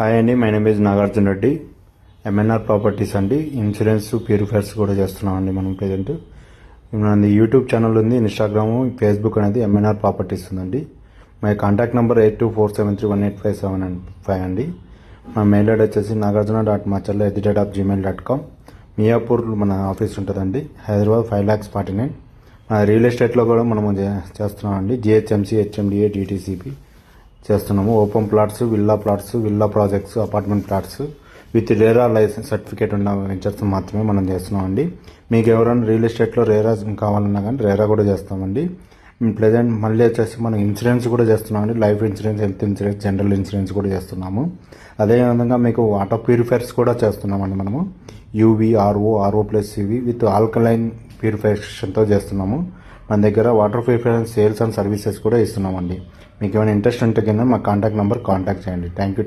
Hi అండి, my name is Nagarjuna Reddy. MNR properties అండి. Insurance purifiers కూడా చేస్తున్నామండి మనం ప్రజెంట్. మనది యూట్యూబ్ ఛానల్ ఉంది, ఇన్స్టాగ్రాము, ఫేస్బుక్ అనేది ఎంఎన్ఆర్ ప్రాపర్టీస్ ఉందండి. మై కాంటాక్ట్ నెంబర్ 82473185 అండి. మా మెయిల్ ఐడి వచ్చేసి nagarjuna.machalla@gmail.com. మియాపూర్ మన ఆఫీస్ ఉంటుందండి. హైదరాబాద్ 5,49,000. రియల్ ఎస్టేట్లో కూడా మనము చేస్తున్నామండి. జిహెచ్ఎంసీ, హెచ్ఎండిఏ, డిటీసీపీ చేస్తున్నాము. Open plots, villa plots, villa projects, apartment plots with RERA licence certificate ఉన్న వెంచర్స్ మాత్రమే మనం చేస్తున్నామండి. మీకు ఎవరైనా రియల్ ఎస్టేట్లో రేరా కావాలన్నా కానీ రేరా కూడా చేస్తామండి. ప్రెజెంట్ మళ్ళీ వచ్చేసి మనం ఇన్సూరెన్స్ కూడా చేస్తున్నామండి. Life insurance, health insurance, general insurance కూడా చేస్తున్నాము. అదేవిధంగా మీకు వాటర్ ప్యూరిఫైర్స్ కూడా చేస్తున్నామండి. మనము UV, RO plus CV with alkaline ప్యూరిఫికేషన్తో చేస్తున్నాము. మన దగ్గర water purifier sales and services కూడా ఇస్తున్నామండి. మీకు ఏమైనా ఇంట్రెస్ట్ ఉంటే కింద మా కాంటాక్ట్ నెంబర్ కాంటాక్ట్ చేయండి. Thank you.